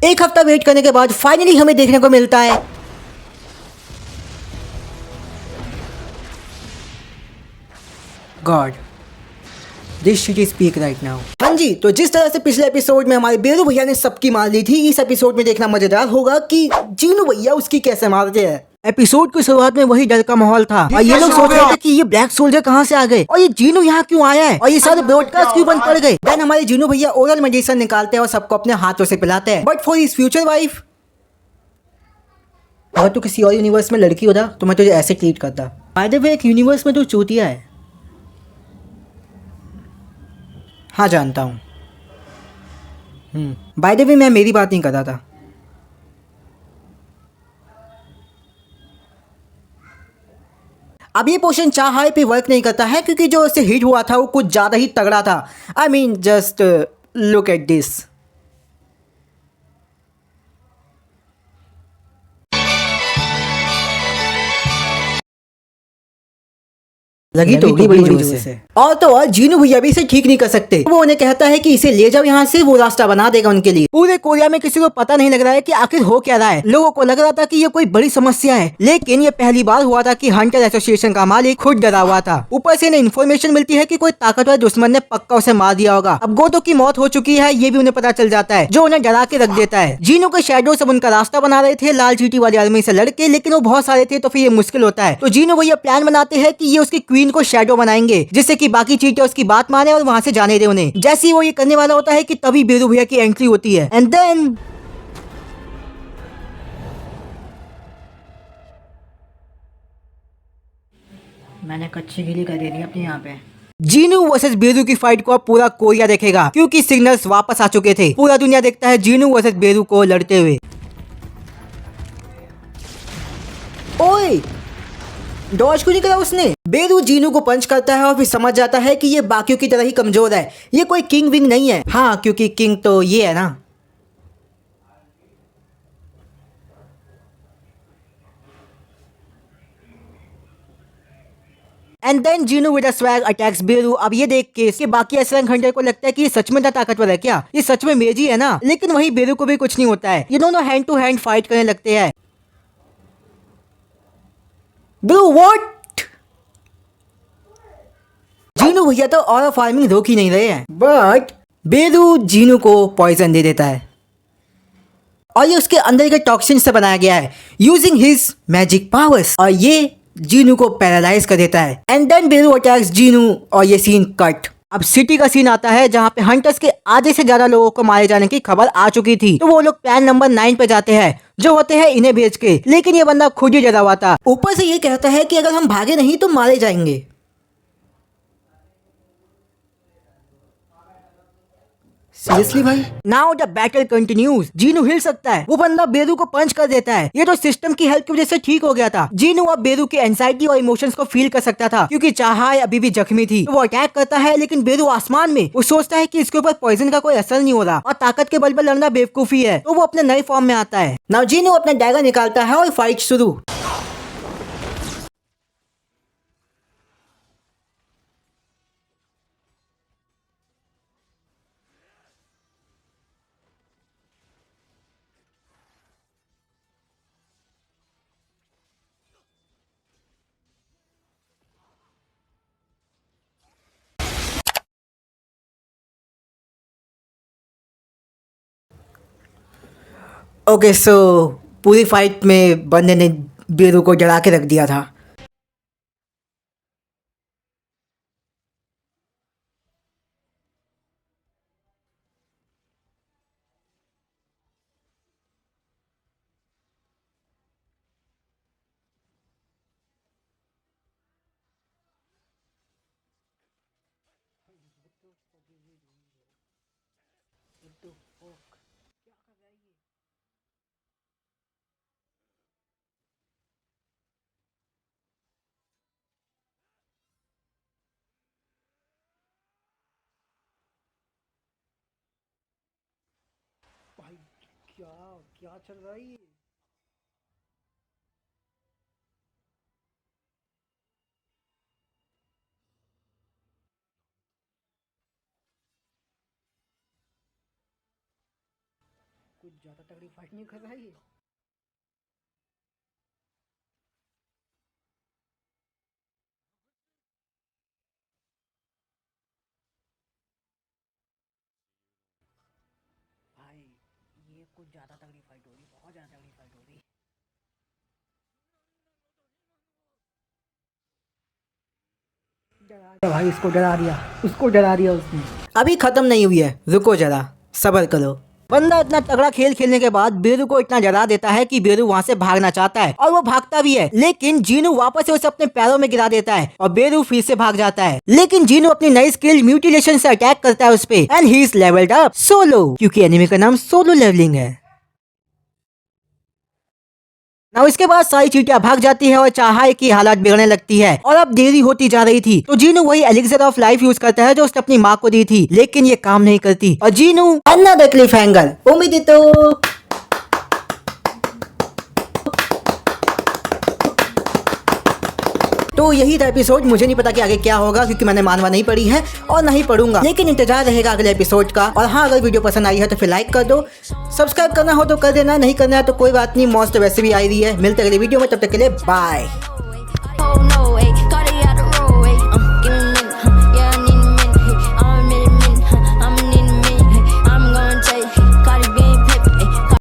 एक हफ्ता वेट करने के बाद फाइनली हमें देखने को मिलता है God, this shit is peak right now. हाँ जी, तो जिस तरह से पिछले एपिसोड में हमारे बेरू भैया ने सबकी मार ली थी, इस एपिसोड में देखना मजेदार होगा कि जीनू भैया उसकी कैसे मारते हैं। एपिसोड की शुरुआत में वही डर का माहौल था और ये लोग सोच रहे थे कि ये ब्लैक सोल्जर कहाँ से आ गए और ये जीनू यहाँ क्यों आया है और ये सारे ब्रॉडकास्ट क्यों बंद पड़ गए। देन हमारे जीनू भैया ओरल मेडिसिन निकालते हैं और सबको अपने हाथों से पिलाते हैं। But for his future wife, अगर तू किसी और यूनिवर्स में लड़की होता तो मैं तुझे ऐसे ट्रीट करता। बाय द वे, एक यूनिवर्स में तू चूतिया है। हाँ जानता हूँ। बाय द वे, मैं मेरी बात नहीं कर रहा था। अब ये पोशन चाहे पे वर्क नहीं करता है क्योंकि जो उससे हिट हुआ था वो कुछ ज़्यादा ही तगड़ा था। I mean just look at this. लगी तो होगी बड़ी जोर से। और तो और जीनू भैया भी इसे ठीक नहीं कर सकते। वो उन्हें कहता है कि इसे ले जाओ यहाँ से, वो रास्ता बना देगा उनके लिए। पूरे कोरिया में किसी को पता नहीं लग रहा है कि आखिर हो क्या रहा है। लोगों को लग रहा था कि ये कोई बड़ी समस्या है, लेकिन ये पहली बार हुआ था कि हंटर एसोसिएशन का मालिक खुद डरा हुआ था। ऊपर से इन्हें इन्फॉर्मेशन मिलती है कि कोई ताकतवर दुश्मन ने पक्का उसे मार दिया होगा। अब गोतो की मौत हो चुकी है, ये भी उन्हें पता चल जाता है, जो उन्हें डरा के रख देता है। जीनू के शैडो सब उनका रास्ता बना रहे थे लाल चीटी वाली आर्मी से लड़के, लेकिन वो बहुत सारे थे तो फिर ये मुश्किल होता है। तो जीनू भैया प्लान बनाते हैं कि ये उसकी क्वीन को शैडो बनाएंगे जिससे कि बाकी चीटे उसकी बात माने और वहां से जाने दे उन्हें। जैसे ही वो ये करने वाला होता है कि तभी बेरू भैया की एंट्री होती है एंड देन मैंने कच्ची गिली कर देनी अपनी यहाँ पे। जीनू वर्सेस बेरू की फाइट को अब पूरा कोरिया देखेगा क्योंकि सिग्नल्स वापस आ चुके थे। पूरा दुनिया देखता है जीनू वर्सेस बेरू को लड़ते हुए। ओए, डॉज क्यों नहीं करा उसने। बेरू जीनू को पंच करता है और फिर समझ जाता है कि ये बाकियों की तरह ही कमजोर है, ये कोई किंग विंग नहीं है। हाँ, क्योंकि किंग तो ये है ना। And then Jinwoo with a swag attacks Beru. अब ये देख के इसके बाकी एसरंग हंटर को लगता है कि ये सच में इतना ताकतवर है क्या, ये सच में मेजी है ना। लेकिन वही बेरू को भी कुछ नहीं होता है, ये दोनों हैंड टू हैंड फाइट करने लगते हैं। ब्रो व्हाट, जीनू भैया तो और फार्मिंग रोक ही नहीं रहे हैं, बट बेरू जीनू को पॉइजन दे देता है और ये उसके अंदर के टॉक्सिन से बनाया गया है यूजिंग हिज मैजिक पावर्स, और ये जीनू को पैरालाइज कर देता है। एंड देन बेरू अटैक्स जीनू और ये सीन कट। अब सिटी का सीन आता है जहाँ पे हंटर्स के आधे से ज्यादा लोगों को मारे जाने की खबर आ चुकी थी। तो वो लोग प्लान नंबर 9 पे जाते हैं जो होते हैं इन्हें भेज के, लेकिन ये बंदा खुद ही डरा हुआ था। ऊपर से ये कहता है कि अगर हम भागे नहीं तो मारे जाएंगे। सीरियसली भाई। Now the battle continues. Jinwoo हिल सकता है, वो बंदा बेरू को पंच कर देता है। ये तो सिस्टम की हेल्प की वजह से ठीक हो गया था। जीनू अब बेरू की एंजाइटी और इमोशंस को फील कर सकता था क्योंकि चाहाय अभी भी जख्मी थी। तो वो अटैक करता है, लेकिन बेरू आसमान में, वो सोचता है कि इसके ऊपर पॉइजन का कोई असर नहीं हो रहा और ताकत के बल पर लड़ना बेवकूफी है, तो वो अपने नए फॉर्म में आता है। नाउ जीनू अपना डैगर निकालता है और फाइट शुरू। ओके सो पूरी फाइट में बंदे ने बेरू को डरा के रख दिया था। भाई क्या क्या चल रहा है ये। कुछ ज्यादा तगड़ी फाइट नहीं कर रहा है ये। भाई ये कुछ ज्यादा तगड़ी फाइट हो रही, बहुत ज्यादा तगड़ी फाइट हो रही। भाई इसको डरा दिया, उसको डरा दिया उसने। अभी खत्म नहीं हुई है, रुको जरा, सब्र करो। बंदा इतना तगड़ा खेल खेलने के बाद बेरू को इतना डरा देता है कि बेरू वहाँ से भागना चाहता है और वो भागता भी है, लेकिन जीनू वापस से उसे अपने पैरों में गिरा देता है और बेरू फिर से भाग जाता है। लेकिन जीनू अपनी नई स्किल म्यूटिलेशन से अटैक करता है उस पे and he is levelled up solo, क्योंकि एनिमे का नाम सोलो लेवलिंग है। ना इसके बाद सारी चींटियां भाग जाती है और चाहाई की हालत बिगड़ने लगती है और अब देरी होती जा रही थी। तो जीनू वही एलिक्सर ऑफ लाइफ यूज करता है जो उसने अपनी माँ को दी थी, लेकिन ये काम नहीं करती और जीनू अनदर क्लिफ हैंगर उम्मीद तो यही था एपिसोड। मुझे नहीं पता कि आगे क्या होगा, क्योंकि मैंने मानवा नहीं पढ़ी है और नहीं पढ़ूंगा, लेकिन इंतजार रहेगा अगले एपिसोड का। और हाँ, अगर वीडियो पसंद आई है तो फिर लाइक कर दो, सब्सक्राइब करना हो तो कर देना, नहीं करना है तो कोई बात नहीं, मौज तो वैसे भी आई रही है। मिलते अगले वीडियो में, तब तक के लिए बाय।